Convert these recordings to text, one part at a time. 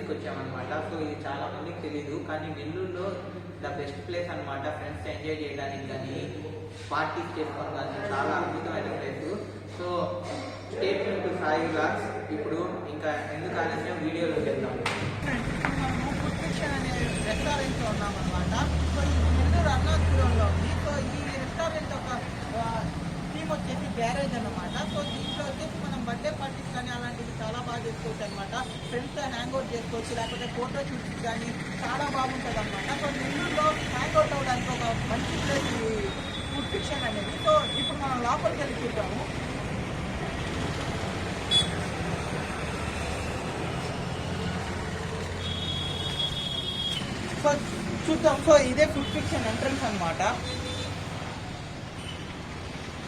ప్లేస్కి వచ్చామన్నమాట. సో ఇది చాలా మందికి తెలీదు, కానీ నెల్లూరులో ద బెస్ట్ ప్లేస్ అనమాట. ఫ్రెండ్స్ ఎంజాయ్ చేయడానికి కానీ పార్టీస్ చేసుకోవడం కానీ చాలా అద్భుతమైన place. So state to Sai vlogs. ఇప్పుడు ఇంకా ఎందుకు ఆలస్యం, వీడియోలోకి వెళ్దాం. మనము ఫుడ్ ఫిక్షన్ అనే రెస్టారెంట్లో ఉన్నామన్నమాట. సో ఇది నెల్లూరు అన్నాపురంలో ఉంది. సో ఈ రెస్టారెంట్ ఒక థీమ్ వచ్చేసి గ్యారేజ్ అన్నమాట. సో దీంట్లో వచ్చేసి మనం బర్త్డే పార్టీస్ కానీ అలాంటివి చాలా బాగా చేసుకోవచ్చు అనమాట. ఫ్రెండ్స్తో హ్యాంగ్ అవుట్ చేసుకోవచ్చు, లేకపోతే ఫోటో షూట్స్ కానీ చాలా బాగుంటుంది అనమాట. సో నెల్లూరులో హ్యాంగ్ అవుట్ అవ్వడానికి ఒక మంచి ప్లేస్ ఫుడ్ ఫిక్షన్ అనేది. సో ఇప్పుడు మనం లోపలికి వెళ్ళి చూద్దాము. సో చూద్దాం. సో ఇదే ఫుడ్ ఫిక్షన్ ఎంట్రన్స్ అనమాట.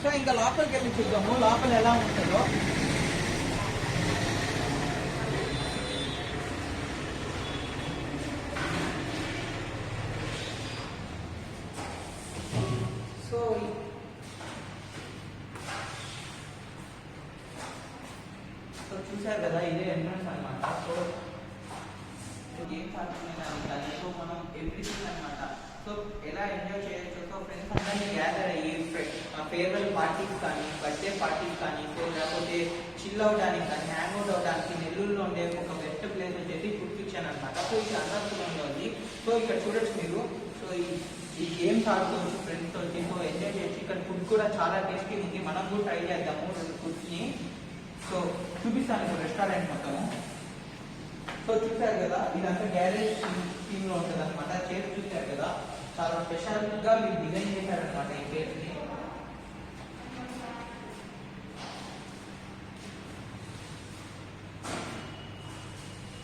సో ఇంకా లోపలికి వెళ్ళి చూద్దాము లోపల ఎలా ఉంటుందో. సో చూసారు కదా, ఇదే ఎంట్రన్స్ అనమాట. సో గేమ్స్ ఆడుకునే కానీ సో మనం ఎవ్రీథింగ్ అనమాట. సో ఎలా ఎంజాయ్ చేయొచ్చు. సో ఫ్రెండ్స్ అందరినీ గ్యాదర్ అయ్యి ఫేర్వెల్ పార్టీస్ కానీ బర్త్డే పార్టీస్ కానీ సో లేకపోతే చిల్ అవడానికి కానీ హ్యాంగ్ అవుట్ అవడానికి నెల్లూరులో ఉండే ఒక బెస్ట్ ప్లేస్ వచ్చేసి ఫుడ్ ఫిక్షన్ అనమాట. సో ఇది అన్నాపురంలో ఉంది. సో ఇక్కడ చూడొచ్చు మీరు. సో ఈ గేమ్స్ ఆడుకోవచ్చు ఫ్రెండ్స్ వచ్చి. సో ఎంజాయ్ చేయొచ్చు. ఇక్కడ ఫుడ్ కూడా చాలా టేస్టీ ఉంది. మనం కూడా ట్రై చేద్దాము ఫుడ్ని. సో చూపిస్తాను ఇప్పుడు రెస్టారెంట్ మొత్తము. సో చూసారు కదా, ఇదంతా గ్యారేజ్ థీమ్ లో ఉంటుంది అనమాట. చైర్స్ చూసారు కదా, చాలా స్పెషల్ గా మీరు డిజైన్ చేశారనమాట ఈ చైర్స్ ని.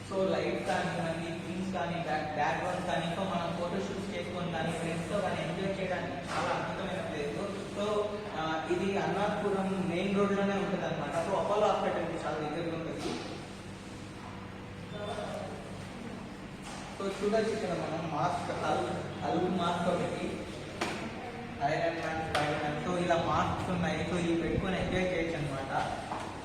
సో లైట్ కానీ థీమ్స్ కానీ బ్యాక్గ్రౌండ్ కానీ సో మనం ఫోటో షూట్స్ చేసుకొని కానీ ఫ్రెండ్స్ తో కానీ ఎంజాయ్ చేయడానికి చాలా అద్భుతమైన ప్లేస్. సో ఇది అన్నాపురం మెయిన్ రోడ్ లోనే ఉంటుంది అనమాట. సో అపోలో హాస్పిటల్ కి చాలా దగ్గరగా ఉంటుంది. సో చూడొచ్చు ఇక్కడ మనం మాస్క్ అలుగు మాస్క్ ఒకటి, iron man, spider man. So ఇలా మాస్క్స్ ఉన్నాయి. సో ఇవి పెట్టుకొని ఎంజాయ్ చేయొచ్చు అనమాట.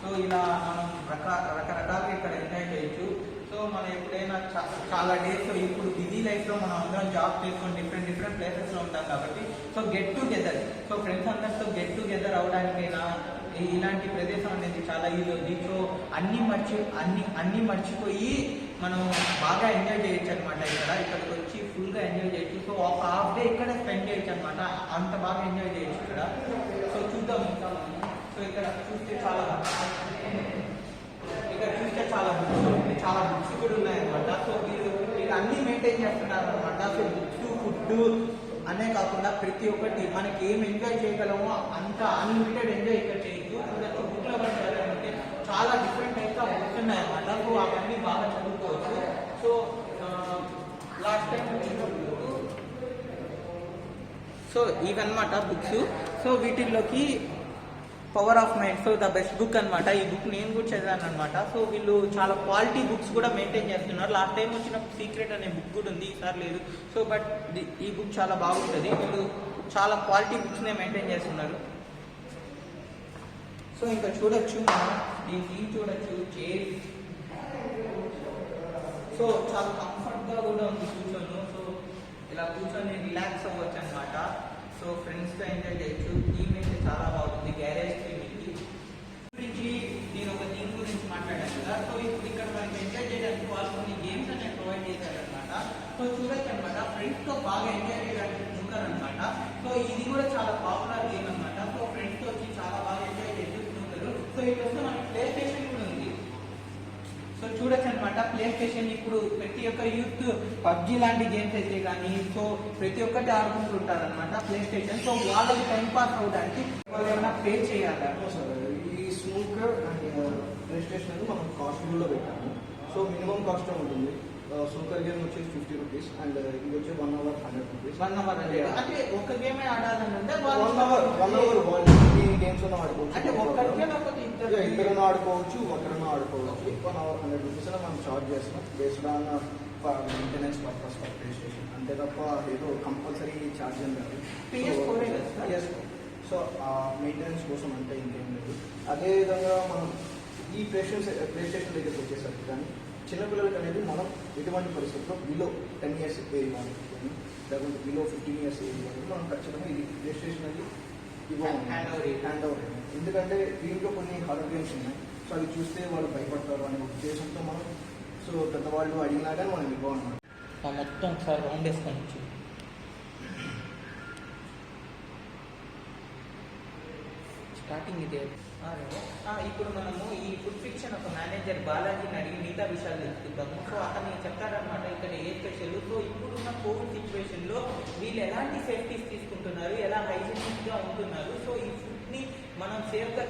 సో ఇలా మనం రకరకాలుగా ఇక్కడ ఎంజాయ్ చేయొచ్చు. సో మనం ఎప్పుడైనా చాలా డేస్ ఇప్పుడు బిజీ లైఫ్లో మనం అందరం జాబ్ చేసుకొని డిఫరెంట్ ప్లేసెస్లో ఉంటాం కాబట్టి so get together, so friends అందరితో గెట్ టుగెదర్ అవడానికైనా ఇలాంటి ప్రదేశం అనేది చాలా యూజ్ అవుతుంది. సో అన్నీ మర్చిపోయి మనం బాగా ఎంజాయ్ చేయొచ్చు అనమాట. ఇక్కడికి వచ్చి ఫుల్గా ఎంజాయ్ చేయొచ్చు. సో ఒక హాఫ్ డే ఇక్కడ స్పెండ్ చేయొచ్చు అనమాట. అంత బాగా ఎంజాయ్ చేయొచ్చు ఇక్కడ. సో చూద్దాం ఇంకా మనం. సో ఇక్కడ చూస్తే చాలా బుక్స్ కూడా ఉన్నాయన్నమాట. సో వీళ్ళు అన్నీ మెయింటైన్ చేస్తున్నారు అనమాట. సో బుక్స్, ఫుడ్ అనే కాకుండా ప్రతి ఒక్కటి మనకి ఏం ఎంజాయ్ చేయగలమో అంత అన్లిమిటెడ్ ఎంజాయ్ ఇక్కడ చేయొచ్చు. బుక్లో అంటే చాలా డిఫరెంట్ టైప్స్ ఆఫ్ బుక్స్ ఉన్నాయన్నమాట. సో అవన్నీ బాగా చదువుకోవచ్చు. సో లాస్ట్ టైం సో ఇవన్నమాట బుక్స్. సో వీటిల్లోకి power of mind, so the best book అనమాట. ఈ బుక్ నేను కూడా చదివాను అనమాట. సో వీళ్ళు చాలా క్వాలిటీ బుక్స్ కూడా మెయింటైన్ చేస్తున్నారు. లాస్ట్ టైం వచ్చిన సీక్రెట్ అనే బుక్ కూడా ఉంది, ఈసారి లేదు. సో బట్ ఈ బుక్ చాలా బాగుంటుంది. వీళ్ళు చాలా క్వాలిటీ బుక్స్నే మెయింటైన్ చేస్తున్నారు. సో ఇంకా చూడొచ్చు మనం దీని థీమ్ చూడొచ్చు, చైర్. సో చాలా కంఫర్ట్గా కూడా ఉంది కూర్చొని. సో ఇలా కూర్చొని రిలాక్స్ అవ్వచ్చు అనమాట. సో ఫ్రెండ్స్తో ఎంజాయ్ చేయొచ్చు. థీమ్ అయితే చాలా బాగుంది, గ్యారేజ్ థీమ్ గురించి. నేను ఒక థీమ్ గురించి మాట్లాడాను కదా. సో ఇప్పుడు ఇక్కడ మనకి ఎంజాయ్ చేయడానికి వాళ్ళు కొన్ని గేమ్స్ అనేవి ప్రొవైడ్ చేశారనమాట. సో చూడొచ్చు అనమాట, ఫ్రెండ్స్తో బాగా ఎంజాయ్ చేయడానికి స్నూకర్ అనమాట. సో ఇది కూడా చాలా పాపులర్ గేమ్ అనమాట. సో ఫ్రెండ్స్తో వచ్చి చాలా బాగా ఎంజాయ్ చేయొచ్చు స్నూకర్. సో ఇక్కడ వస్తే మనకి ప్లే స్టేషన్ కూడా ఉంది. సో చూడొచ్చు అనమాట, ప్లే స్టేషన్ ఇప్పుడు ప్రతి ఒక్క యూత్ పబ్జీ లాంటి గేమ్స్ అయితే కానీ సో ప్రతి ఒక్కటి ఆడుకుంటుంటారు అనమాట ప్లే స్టేషన్. సో వాళ్ళకి టైం పాస్ అవడానికి వాళ్ళు ఏమైనా పే చేయాలి. ఈ స్నూకర్ అండ్ ప్లే స్టేషన్ మనం కాస్ట్ కూడా పెట్టాము. సో మినిమం కాస్ట్ ఉంటుంది. స్నూకర్ గేమ్ వచ్చేసి 50 రూపీస్ అండ్ ఇది వచ్చి 1 అవర్ 100 రూపీస్. 1 అవర్ అంటే ఒక గేమే ఆడాలంటే 1 అవర్ గేమ్స్ ఆడుకోవచ్చు. అంటే ఇద్దరు ఆడుకోవచ్చు, ఒకరిని ఆడుకోవచ్చు. 1 అవర్ 100 రూపీస్ మనం చార్జ్ చేస్తున్నాం based on maintenance purpose for play station. అంతే తప్ప ఏదో కంపల్సరీ ఛార్జ్ ఏం కాదు. సో మెయింటెనెన్స్ కోసం అంటే ఇంకేం లేదు. అదేవిధంగా మనం ఈ ప్లే స్టేషన్ దగ్గరికి వచ్చేసరికి కానీ చిన్నపిల్లలకి అనేది మనం ఎటువంటి పరిస్థితుల్లో బిలో 10 years ఏజ్ వాళ్ళకి కానీ లేకుంటే బిలో 15 years ఏజ్ వాళ్ళకి మనం ఖచ్చితంగా ఇది రిజిస్ట్రేషన్ అనేది హ్యాండ్ ఓవర్. ఎందుకంటే దీంట్లో కొన్ని హారర్ గేమ్స్ ఉన్నాయి. సో అవి చూస్తే వాళ్ళు భయపడతారు అనే ఉద్దేశంతో మనం సో పెద్దవాళ్ళు అడిగినా కానీ మనం ఇవ్వమన్నమాట. మొత్తం ఒకసారి రౌండ్ వేసుకొని వచ్చి స్టార్టింగ్ ఇదే. ఇప్పుడు మనము ఈ ఫుడ్ ఫిక్షన్ ఒక మేనేజర్ బాలాజీని అడిగి మిగతా విషయాలు తెలుసుకుంటాము. సో అతను చెప్తారనమాట ఇక్కడ ఏ స్పెషల్. సో ఇప్పుడున్న కోవిడ్ సిచ్యువేషన్లో వీళ్ళు ఎలాంటి సేఫ్టీస్ తీసుకుంటున్నారు, ఎలా హైజీనిక్గా ఉంటున్నారు, సో ఈ ఫుడ్ని మనం సేఫ్గా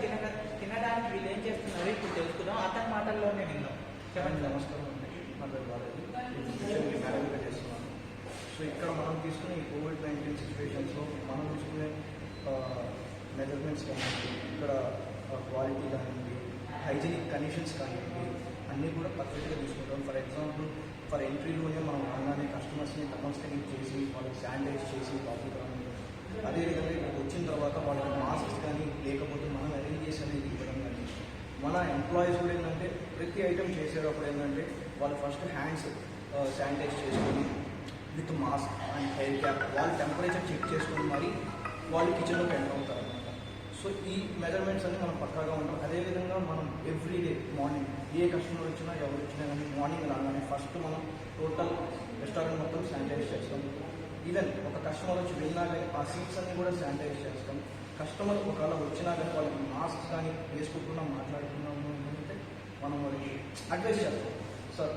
తినడానికి వీళ్ళు ఏం చేస్తున్నారు ఇప్పుడు తెలుసుకుందాం. అతని మాటల్లోనే విన్నాం. చెప్పండి. నమస్కారం అండి, నా పేరు బాలాజీ, మేనేజర్గా చేస్తున్నాను. సో ఇక్కడ మనం తీసుకునే ఈ COVID-19 సిచ్యువేషన్స్లో మనం తీసుకునే మెజర్మెంట్స్ కానివ్వండి, ఇక్కడ క్వాలిటీ కానివ్వండి, హైజీనిక్ కండిషన్స్ కానివ్వండి, అన్నీ కూడా పర్ఫెక్ట్గా తీసుకుంటాం. ఫర్ ఎగ్జాంపుల్ ఫర్ ఎంట్రీలోనే మనం రాగానే కస్టమర్స్ని థర్మల్ స్కానింగ్ చేసి వాళ్ళకి శానిటైజ్ చేసి లోపలికి రావడం, అదేవిధంగా ఇక్కడికి వచ్చిన తర్వాత వాళ్ళకి మాస్క్స్ కానీ లేకపోతే మనం అరేంజ్ చేసి అనేది ఇవ్వడం కానీ, మన ఎంప్లాయీస్ కూడా ఏంటంటే ప్రతి ఐటెం చేసేటప్పుడు ఏంటంటే వాళ్ళు ఫస్ట్ హ్యాండ్స్ శానిటైజ్ చేసుకొని with mask and hair cap వాళ్ళు టెంపరేచర్ చెక్ చేసుకొని మరి వాళ్ళు కిచెన్లోకి ఎంటర్ అవుతారు అనమాట. సో ఈ మెజర్మెంట్స్ అన్ని మనం పక్కాగా ఉంటాం. అదేవిధంగా మనం ఎవ్రీడే మార్నింగ్ ఏ కస్టమర్ వచ్చినా ఎవరు వచ్చినా కానీ మార్నింగ్ రాగానే ఫస్ట్ మనం టోటల్ రెస్టారెంట్ మొత్తం శానిటైజ్ చేస్తాం. ఈవెన్ ఒక కస్టమర్ వచ్చి వెళ్ళినా కానీ ఆ సీట్స్ అన్ని కూడా శానిటైజ్ చేస్తాం. కస్టమర్ ఒకవేళ వచ్చినా కానీ వాళ్ళకి మాస్క్ కానీ వేసుకుంటున్నాం మాట్లాడుతున్నాము అంటే మనం వాళ్ళకి అడ్వైస్ చేస్తాం. సార్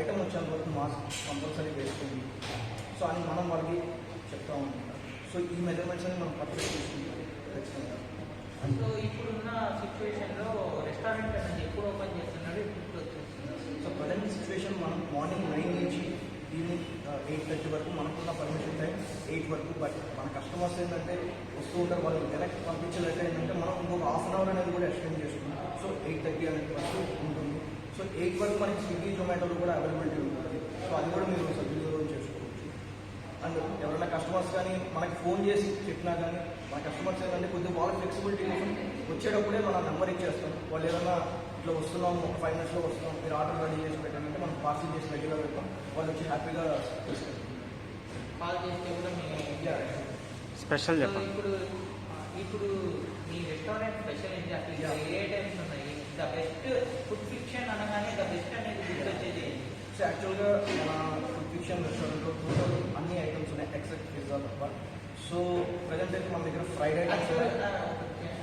ఐటమ్ వచ్చేంత వరకు మాస్క్ కంపల్సరీ వేసుకోండి సో అని మనం వాళ్ళకి చెప్తా ఉంటాం. సో ఈ మెజర్మెంట్స్ అని మనం పర్ఫెక్ట్ తీసుకుంటాం ఖచ్చితంగా. సో ఇప్పుడున్న సిచ్యువేషన్లో రెస్టారెంట్ అనేది ఎప్పుడు ఓపెన్ చేస్తున్నారు, ఇప్పుడు వచ్చేస్తున్నారు? సో ప్రజెంట్ సిచ్యువేషన్ మనం మార్నింగ్ 9 నుంచి ఈవినింగ్ 8:30 వరకు మనకున్న పర్మిషన్ టైం 8 వరకు. బట్ మన కస్టమర్స్ ఏంటంటే వస్తూ ఉంటారు, వాళ్ళు వెనక్కి పంపించలేక ఏంటంటే మనం ఇంకొక ½ hour అనేది కూడా ఎక్స్టెండ్ చేసుకుంటాం. సో 8:30 అనేది వరకు ఉంటుంది. సో 8 వరకు మనకి స్విగ్గీ జొమాటోలో కూడా అవైలబిలిటీ ఉంటుంది. సో అది కూడా మీరు సద్వినియోగం చేసుకోవచ్చు. అండ్ ఎవరైనా కస్టమర్స్ కానీ మనకి ఫోన్ చేసి చెప్పినా కానీ మన కస్టమర్స్ ఏంటంటే కొద్దిగా వాళ్ళ ఫ్లెక్సిబిలిటీ కోసం వచ్చేటప్పుడే మన నెంబర్ ఇచ్చేస్తాం. వాళ్ళు ఏదైనా ఇట్లా వస్తున్నాం ఒక 5 minutesలో వస్తున్నాం మీరు ఆర్డర్ రెడీ చేసి పెట్టాలంటే మనం పార్సిల్ చేసి రెడీగా పెడతాం. వాళ్ళు వచ్చి హ్యాపీగా తీసుకెళ్తాం. కాల్ చేస్తే కూడా మేము స్పెషల్ సో చెప్పండి. ఇప్పుడు మీ రెస్టారెంట్ స్పెషల్ ఏంటి, అసలు ఏ ఐటమ్స్ ఉన్నాయి? ద బెస్ట్ ఫుడ్ ఫిక్షన్ అనగానే ద బెస్ట్ అనేది గుర్తొచ్చేది. సో యాక్చువల్గా మన ఫుడ్ ఫిక్షన్ రెస్టారెంట్లో టోటల్ అన్ని ఐటమ్స్ ఉన్నాయి ఎక్సెప్ట్ పిజ్జా తప్ప. సో ప్రజెంట్ అయితే మన దగ్గర ఫ్రైడ్ ఐటమ్స్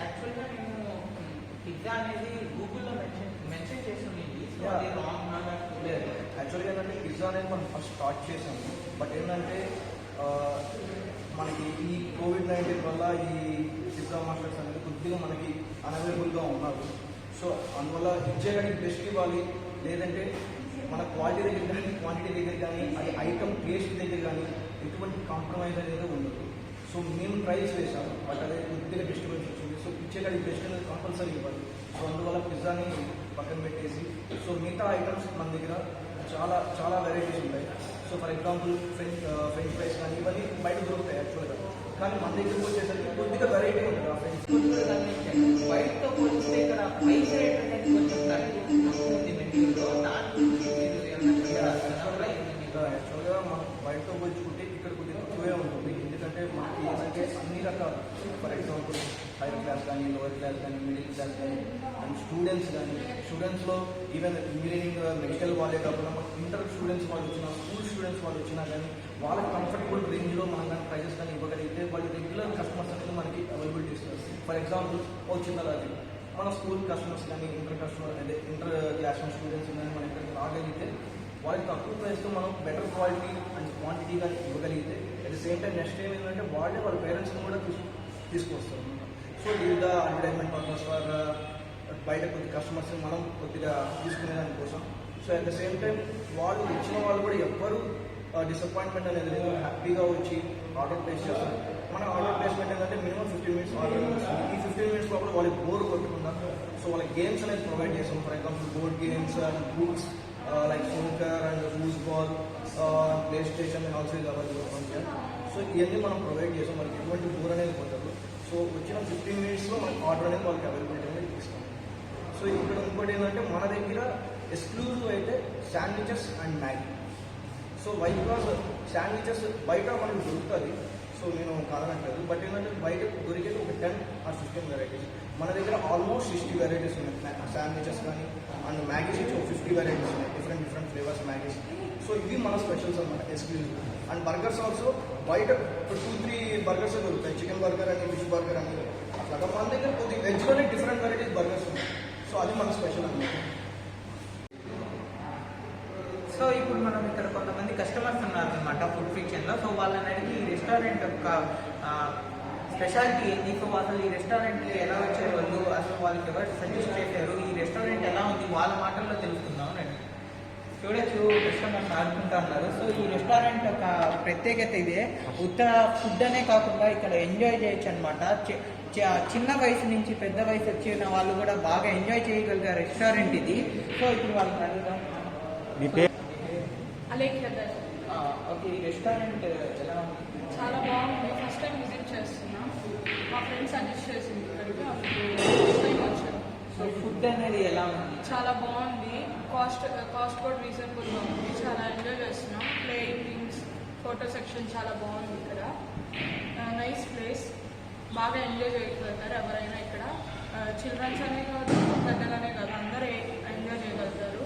యాక్చువల్గా నేను పిజ్జా అనేది గూగుల్లో మెన్షన్ చేసింది. సో అది రాంగ్ లేదు. యాక్చువల్గా ఏంటంటే పిజ్జా అనేది మనం ఫస్ట్ స్టార్ట్ చేసాము. బట్ ఏంటంటే మనకి ఈ COVID-19 వల్ల ఈ పిజ్జా మాస్టర్స్ అనేది కొద్దిగా మనకి అనవైలబుల్గా ఉన్నారు. సో అందువల్ల ఇచ్చేకాడికి బెస్ట్ ఇవ్వాలి, లేదంటే మన క్వాలిటీ దగ్గర కానీ క్వాంటిటీ దగ్గర కానీ అది ఐటమ్ టేస్ట్ దగ్గర కానీ ఎటువంటి కాంప్రమైజ్ అనేది ఉండదు. సో మేము ట్రైల్స్ వేసాము, బట్ అదే కొద్దిగా డిస్టర్బెన్స్ వచ్చింది. సో ఇచ్చేకాడికి బెస్ట్ అనేది కంపల్సరీ ఇవ్వాలి. సో అందువల్ల పిజ్జాని పక్కన పెట్టేసి సో మిగతా ఐటమ్స్ మన దగ్గర చాలా చాలా వెరైటీస్ ఉంటాయి. So for example French fries కానీ ఇవన్నీ బయట దొరుకుతాయి యాక్చువల్గా, కానీ మన దగ్గరకు వచ్చేసరికి కొద్దిగా వెరైటీ ఉంటుంది ఆ ఫ్రెంచ్. బయటతో పోలిస్తే ఇక్కడ ప్రైస్ రేట్ అనేది కొంచెం తక్కువ మెటీరియల్లో దాని యాక్చువల్గా మనం బయటతో పోల్చుకుంటే ఇక్కడ కొద్దిగా తక్కువే ఉంటుంది. ఎందుకంటే మనకి ఏంటంటే అన్ని రకాలు ఫర్ ఎగ్జాంపుల్ హైయర్ క్లాస్ కానీ లోవర్ క్లాస్ కానీ మిడిల్ క్లాస్ కానీ అండ్ స్టూడెంట్స్ కానీ స్టూడెంట్స్లో ఈవెన్ ఇంజనీరింగ్ మెడికల్ వాళ్ళే కాకుండా మనకి ఇంటర్ స్టూడెంట్స్ వాళ్ళు వచ్చినా స్కూల్ స్టూడెంట్స్ వాళ్ళు వచ్చినా కానీ వాళ్ళకి కంఫర్టబుల్ రేంజ్లో మనం కానీ ప్రైజెస్ కానీ ఇవ్వగలిగితే వాళ్ళు రెగ్యులర్ కస్టమర్స్ అనేది మనకి అవైలబిలిటీ ఇస్తారు. ఫర్ ఎగ్జాంపుల్ ఓ చిన్న లాజిక్, మన స్కూల్ కస్టమర్స్ కానీ ఇంటర్ క్లాస్ స్టూడెంట్స్ కానీ మన ఇక్కడికి రాగలిగితే వాళ్ళకి తక్కువ ప్రైస్తో మనం బెటర్ క్వాలిటీ అండ్ క్వాంటిటీ కానీ ఇవ్వగలిగితే at the same time next time ఏంటంటే వాళ్ళే వాళ్ళ పేరెంట్స్ని కూడా తీసుకొస్తారు అనమాట. సో వివిధ అడ్వర్టైజ్మెంట్ పర్పస్ బయట కొద్ది కస్టమర్స్ని మనం కొద్దిగా తీసుకునే దానికోసం. So at the same time వాళ్ళు ఇచ్చిన వాళ్ళు కూడా ఎవ్వరు డిసప్పాయింట్మెంట్ అనేది లేదు, హ్యాపీగా వచ్చి ఆర్డర్ ప్లేస్ చేస్తారు. మన ఆర్డర్ ప్లేస్మెంట్ ఏంటంటే మినిమం 15 minutes ఆర్డర్ వస్తుంది. ఈ 15 minutes లోపల వాళ్ళకి బోర్ కొట్టకుండా సో వాళ్ళకి గేమ్స్ అనేది ప్రొవైడ్ చేస్తాం. For example board games and books like snooker and football, play station and also ఇది అవైలబుల్. సో ఇవన్నీ మనం ప్రొవైడ్ చేస్తాం, మనకి ఎటువంటి బోర్ అనేది కొట్టదు. సో వచ్చిన 15 minutesలో మనకి ఆర్డర్ అనేది వాళ్ళకి అవైలబిలిటీ అనేది ఇస్తాం. సో ఇక్కడ ఇంకోటి ఏంటంటే మన దగ్గర ఎక్స్క్లూజివ్ అయితే sandwiches and Maggi. So why because sandwiches బయట మనకు దొరుకుతుంది, సో నేను కాదనట్లేదు, బట్ ఏంటంటే బయట దొరికేది ఒక 10 or 15 వెరైటీస్. మన దగ్గర ఆల్మోస్ట్ 60 వెరైటీస్ ఉన్నాయి శాండ్విచెస్ కానీ, అండ్ మ్యాగీస్ వచ్చి ఒక 50 వెరైటీస్ ఉన్నాయి, డిఫరెంట్ ఫ్లేవర్స్ మ్యాగీస్. సో ఇవి మన స్పెషల్స్ అనమాట, ఎక్స్క్లూజివ్. అండ్ బర్గర్స్ ఆల్సో బయట 2-3 బర్గర్స్ దొరుకుతాయి, చికెన్ బర్గర్ అని, ఫిష్ బర్గర్ అని. అట్లాగా మన దగ్గర కొద్దిగా వెజ్లోనే డిఫరెంట్ వెరైటీస్ బర్గర్స్ ఉన్నాయి. సో అది మన స్పెషల్ అనమాట. సో ఇప్పుడు మనం ఇక్కడ కొంతమంది కస్టమర్స్ ఉన్నారనమాట ఫుడ్ ఫిక్షన్లో. సో వాళ్ళని అడిగి ఈ రెస్టారెంట్ యొక్క స్పెషాలిటీ ఏంటి, సో అసలు ఈ రెస్టారెంట్కి ఎలా వచ్చారు వాళ్ళు, అసలు వాళ్ళకి ఎవరు సజెస్ట్ చేశారు, ఈ రెస్టారెంట్ ఎలా ఉంది వాళ్ళ మాటల్లో తెలుసుకుందాం రండి. చూడొచ్చు కస్టమర్స్ ఆడుకుంటా ఉన్నారు. సో ఈ రెస్టారెంట్ యొక్క ప్రత్యేకత ఇదే, ఉత్తర ఫుడ్ అనే కాకుండా ఇక్కడ ఎంజాయ్ చేయొచ్చు అనమాట. చిన్న వయసు నుంచి పెద్ద వయసు వచ్చిన వాళ్ళు కూడా బాగా ఎంజాయ్ చేయగలిగే రెస్టారెంట్ ఇది. సో ఇప్పుడు వాళ్ళని అడుగుదాం. ఓకే, ఈ రెస్టారెంట్ ఎలా ఉంది? చాలా బాగుంది. ఫస్ట్ టైం విజిట్ చేస్తున్నా. మా ఫ్రెండ్స్ సజెస్ట్ చేసింది ఇక్కడికి, అప్పుడు ఫస్ట్ టైం వచ్చాను. సో ఫుడ్ అనేది ఎలా ఉంది? చాలా బాగుంది. కాస్ట్ కూడా రీజనబుల్గా ఉంది. చాలా ఎంజాయ్ చేస్తున్నాం. ప్లేయింగ్ థింగ్స్, ఫోటో సెక్షన్ చాలా బాగుంది ఇక్కడ. నైస్ ప్లేస్, బాగా ఎంజాయ్ చేయగలుగుతారు ఎవరైనా ఇక్కడ. చిల్డ్రన్స్ అనే కాదు, పెద్దలనే కాదు, అందరూ ఎంజాయ్ చేయగలుగుతారు.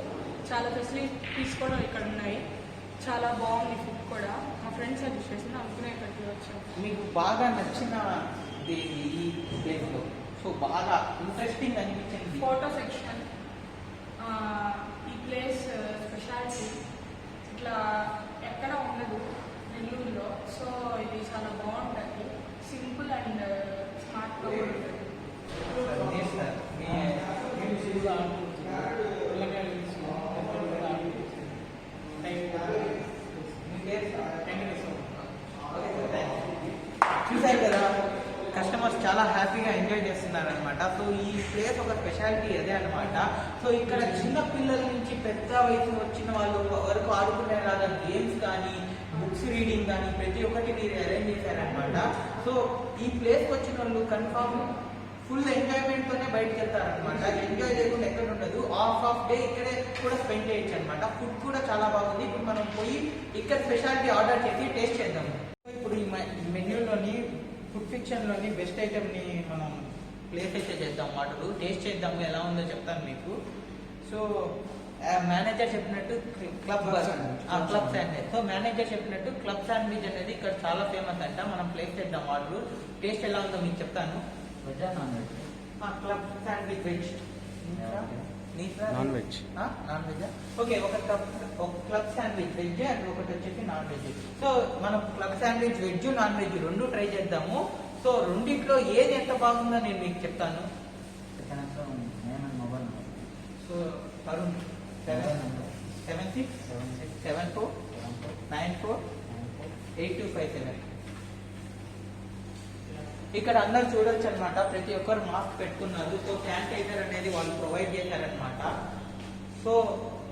చాలా ఫెసిలిటీస్ కూడా ఇక్కడ ఉన్నాయి. చాలా బాగుంది ఫుడ్ కూడా. మా ఫ్రెండ్స్ సజెస్ట్ చేసింది, అందుకనే ఇక్కడికి వచ్చాం. మీకు బాగా నచ్చిన ఈ ప్లేస్లో, సో బాగా ఇంట్రెస్టింగ్ అనిపించింది? ఫోటో సెక్షన్, ఈ ప్లేస్ స్పెషాలిటీ ఇట్లా ఎక్కడ ఉండదు నెల్లూరులో. సో ఇది చాలా బాగుంటుంది, సింపుల్ అండ్ స్మార్ట్గా ఉంటుంది. చూసారు కదా, కస్టమర్స్ చాలా హ్యాపీగా ఎంజాయ్ చేస్తున్నారనమాట. సో ఈ ప్లేస్ ఒక స్పెషాలిటీ అదే అనమాట. సో ఇక్కడ చిన్న పిల్లల నుంచి పెద్ద వయసు వచ్చిన వాళ్ళు వరకు ఆడుకునేలాగా గేమ్స్ కానీ, బుక్స్ రీడింగ్ కానీ ప్రతి ఒక్కటి మీరు అరేంజ్ చేశారనమాట. సో ఈ ప్లేస్కి వచ్చిన వాళ్ళు కన్ఫామ్ ఫుల్ ఎంజాయ్మెంట్తోనే బయటకు వెళ్తారనమాట. ఎంజాయ్ చేయకుండా ఎక్కడ ఉండదు. ఆఫ్ డే ఇక్కడే కూడా స్పెండ్ చేయొచ్చు అనమాట. ఫుడ్ కూడా చాలా బాగుంది. ఇప్పుడు మనం పోయి ఇక్కడ స్పెషాలిటీ ఆర్డర్ చేసి టేస్ట్ చేద్దాము. ఇప్పుడు ఈ మెన్యూలోని ఫుడ్ ఫిక్షన్లోని బెస్ట్ ఐటెంని మనం ప్లేస్ అయితే చేద్దాం, వాటర్ టేస్ట్ చేద్దాము, ఎలా ఉందో చెప్తాను మీకు. సో మేనేజర్ చెప్పినట్టు క్లబ్ శాండ్విచ్. సో మేనేజర్ చెప్పినట్టు క్లబ్ శాండ్విచ్ అనేది ఇక్కడ చాలా ఫేమస్ అంట. మనం ప్లేస్ చేద్దాం వాటర్, టేస్ట్ ఎలా ఉందో మీకు చెప్తాను. Veg non veg? Club sandwich veg, non veg. Non veg. Okay, ఒక క్లబ్ శాండ్విచ్ వెజ్ అండ్ ఒకటి వచ్చేసి నాన్ వెజ్. సో మనం club sandwich veg, non veg రెండు ట్రై చేద్దాము. సో రెండిట్లో ఏది ఎంత బాగుందో నేను మీకు చెప్తాను. మొబైల్. సో అరుణ్ 7674948257. ఇక్కడ అందరు చూడొచ్చు అనమాట, ప్రతి ఒక్కరు మాస్క్ పెట్టుకున్నారు. సో శానిటైజర్ అనేది వాళ్ళు ప్రొవైడ్ చేశారనమాట. సో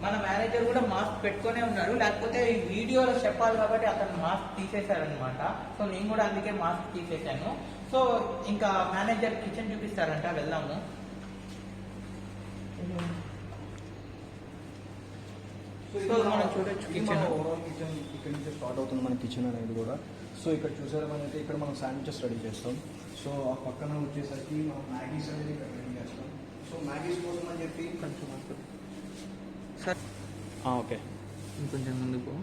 మన మేనేజర్ కూడా మాస్క్ పెట్టుకునే ఉన్నారు, లేకపోతే ఈ వీడియోలో చెప్పాలి కాబట్టి అతను మాస్క్ తీసేశారనమాట. సో నేను కూడా అందుకే మాస్క్ తీసేశాను. సో ఇంకా మేనేజర్ కిచెన్ చూపిస్తారంట, వెళ్దాము. సో మనం చూడొచ్చు కిచెన్. ఓవరాల్ కిచెన్ ఇక్కడ నుంచి స్టార్ట్ అవుతుంది మన కిచెన్ అనేది కూడా. సో ఇక్కడ చూసారా మనైతే ఇక్కడ మనం శాండ్విచెస్ రెడీ చేస్తాం. సో ఆ పక్కన వచ్చేసరికి మనం మ్యాగీస్ అనేది ఇక్కడ రెడీ చేస్తాం. సో మ్యాగీస్ కోసం అని చెప్పి కొంచెం సార్ ఓకే, ఇంకొంచెం ముందుకు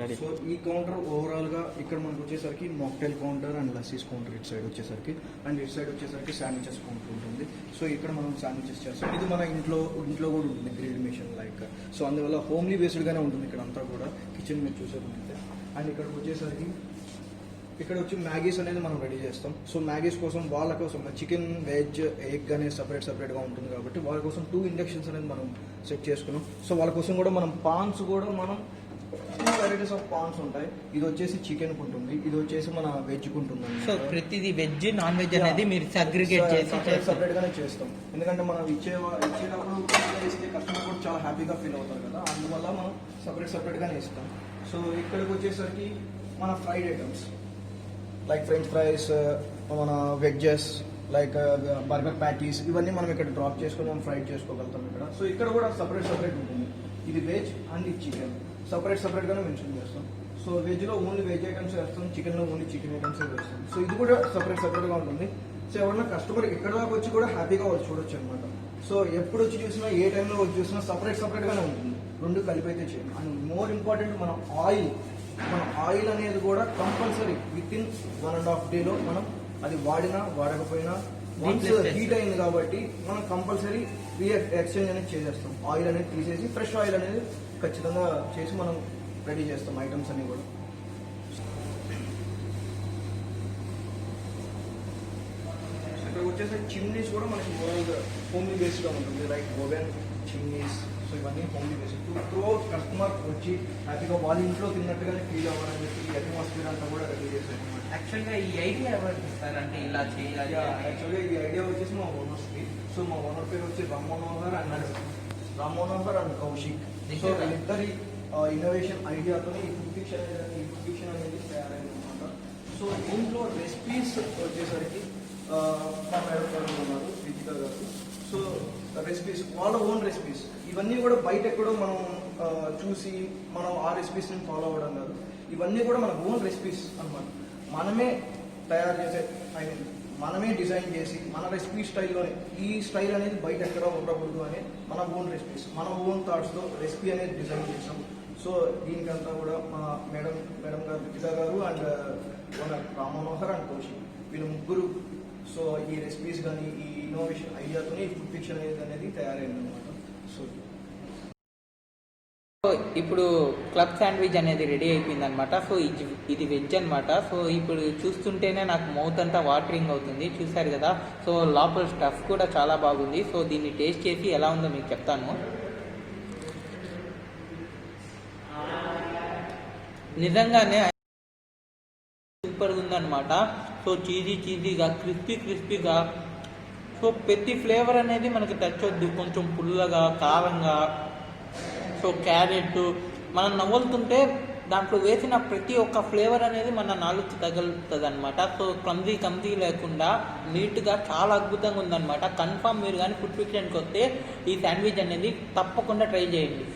రెడీ. సో ఈ కౌంటర్ ఓవరాల్గా ఇక్కడ మనకు వచ్చేసరికి mocktail counter and lassis counter ఇటు సైడ్ వచ్చేసరికి, అండ్ ఇటు సైడ్ వచ్చేసరికి శాండ్విచెస్ కౌంటర్ ఉంటుంది. సో ఇక్కడ మనం శాండ్విచెస్ చేస్తాం. ఇది మన ఇంట్లో కూడా ఉంటుంది గ్రిల్ మిషన్ లైక్. సో అందువల్ల హోమ్లీ బేస్డ్గానే ఉంటుంది ఇక్కడ అంతా కూడా కిచెన్ మీరు చూసేదంటే. అండ్ ఇక్కడికి వచ్చేసరికి ఇక్కడ వచ్చి మ్యాగీస్ అనేది మనం రెడీ చేస్తాం. సో మ్యాగీస్ కోసం వాళ్ళ కోసం చికెన్, వెజ్, ఎగ్ అనేది సపరేట్గా ఉంటుంది కాబట్టి వాళ్ళ కోసం 2 ఇండక్షన్స్ అనేది మనం సెట్ చేసుకున్నాం. సో వాళ్ళ కోసం కూడా మనం పాన్స్ కూడా మనం 2 వెరైటీస్ ఆఫ్ పాన్స్ ఉంటాయి. ఇది వచ్చేసి చికెన్ ఉంటుంది, ఇది వచ్చేసి మన వెజ్ ఉంటుంది. సో ప్రతిదీ వెజ్, నాన్ వెజ్ అనేది మీరు అగ్రిగేట్ చేసి సపరేట్ గానే చేస్తాం. ఎందుకంటే మనం ఇచ్చేటప్పుడు కస్టమర్ కూడా చాలా హ్యాపీగా ఫీల్ అవుతారు కదా, అందువల్ల మనం సపరేట్ గానే ఇస్తాం. సో ఇక్కడికి వచ్చేసరికి మన fried items like French fries, మన వెజ్జెస్, లైక్ బర్గర్ ప్యాటీస్ ఇవన్నీ మనం ఇక్కడ డ్రాప్ చేసుకొని మనం ఫ్రైడ్ చేసుకోగలుగుతాం ఇక్కడ. సో ఇక్కడ కూడా సపరేట్ ఉంటుంది. ఇది వెజ్ అండ్ ఇది చికెన్ సపరేట్గానే మెన్షన్ చేస్తాం. సో వెజ్లో ఓన్లీ వెజ్ ఐటమ్స్ వేస్తాం, చికెన్లో ఓన్లీ చికెన్ ఐటమ్స్ వేస్తాం. సో ఇది కూడా సపరేట్గా ఉంటుంది. సో ఎవరైనా కస్టమర్ ఇక్కడ దాకా వచ్చి కూడా హ్యాపీగా వాళ్ళు చూడొచ్చు అనమాట. సో ఎప్పుడు వచ్చి చూసినా ఏ టైంలో వచ్చి చూసినా సపరేట్గానే ఉంటుంది, రెండు కలిపి అయితే చేయం. అండ్ మోర్ ఇంపార్టెంట్ మన ఆయిల్ అనేది కూడా కంపల్సరీ విత్ ఇన్ 1.5 డేలో మనం అది వాడినా వాడకపోయినా వన్స్ హీట్ అయింది కాబట్టి మనం కంపల్సరీ ఎక్స్చేంజ్ అనేది చేసేస్తాం. ఆయిల్ అనేది తీసేసి ఫ్రెష్ ఆయిల్ అనేది ఖచ్చితంగా చేసి మనం రెడీ చేస్తాం ఐటమ్స్ అన్ని కూడా. ఇక్కడ వచ్చేసి చిమ్నీస్ కూడా మనకి ఓవరాల్గా హోమ్లీ బేస్డ్గా ఉంటుంది. లైక్ ఓవెన్, చిమ్నీస్, సో ఇవన్నీ హోమ్లీ బేస్డ్. త్రూ కస్టమర్ వచ్చి హ్యాపీగా వాళ్ళ ఇంట్లో తిన్నట్టుగానే ఫీల్ అవ్వాలని చెప్పి అట్మాస్ఫియర్ అంతా కూడా రెడీ చేసాం అనమాట. యాక్చువల్గా ఈ ఐడియా ఎవరు ఇస్తారు అంటే ఇలా చేయాలి? యాక్చువల్గా ఈ ఐడియా వచ్చేసి మా ఓనర్స్కి. సో మా ఓనర్ పేరు వచ్చి రామ్ మనోహర్ అండ్ కౌశిక్. సో వీళ్ళిద్దరి ఇన్నోవేషన్ ఐడియాతో ఈ ఫుడ్ ఫిక్షన్ అనేది తయారైంది అనమాట. సో దీంట్లో రెసిపీస్ వచ్చేసరికి మా మేడం గారు ఉన్నారు, విజిత గారు. సో రెసిపీస్ వాళ్ళ ఓన్ రెసిపీస్, ఇవన్నీ కూడా బయట ఎక్కడో మనం చూసి మనం ఆ రెసిపీస్ని ఫాలో అవ్వడం కాదు. ఇవన్నీ కూడా మన ఓన్ రెసిపీస్ అన్నమాట. మనమే తయారు చేసే, మనమే డిజైన్ చేసి మన రెసిపీ స్టైల్లోనే, ఈ స్టైల్ అనేది బయట ఎక్కడ ఉండకూడదు అని మన ఓన్ రెసిపీస్, మన ఓన్ థాట్స్తో రెసిపీ అనేది డిజైన్ చేసాం. సో దీనికంతా కూడా మా మేడం గారు విజిత గారు and owner Ram Manohar and Kaushik, వీళ్ళు ముగ్గురు. సో ఈ రెసిపీస్ కానీ ఈ ఇన్నోవేషన్ ఐడియాతోనే ఈ ఫుడ్ ఫిక్షన్ అనేది తయారైంది అనమాట. సో ఇప్పుడు క్లబ్ శాండ్విచ్ అనేది రెడీ అయిపోయింది అనమాట. సో ఇది వెజ్ అనమాట. సో ఇప్పుడు చూస్తుంటేనే నాకు మౌత్ అంతా వాటరింగ్ అవుతుంది, చూసారు కదా. సో లోపల స్టఫ్ కూడా చాలా బాగుంది. సో దీన్ని టేస్ట్ చేసి ఎలా ఉందో మీకు చెప్తాను. నిజంగానే సూపర్గా ఉందన్నమాట. సో చీజీగా క్రిస్పీగా, సో ప్రతి ఫ్లేవర్ అనేది మనకి టచ్ వద్దు. కొంచెం పుల్లగా, కారంగా, సో క్యారెట్ మనం నవ్వులుతుంటే దాంట్లో వేసిన ప్రతి ఒక్క ఫ్లేవర్ అనేది మన నాలుగు తగులుతుంది అనమాట. సో క్లమ్జీ లేకుండా నీట్గా చాలా అద్భుతంగా ఉందన్నమాట. కన్ఫామ్ మీరు కానీ ఫుడ్ ఫిక్షన్కి వస్తే ఈ శాండ్విచ్ అనేది తప్పకుండా ట్రై చేయండి.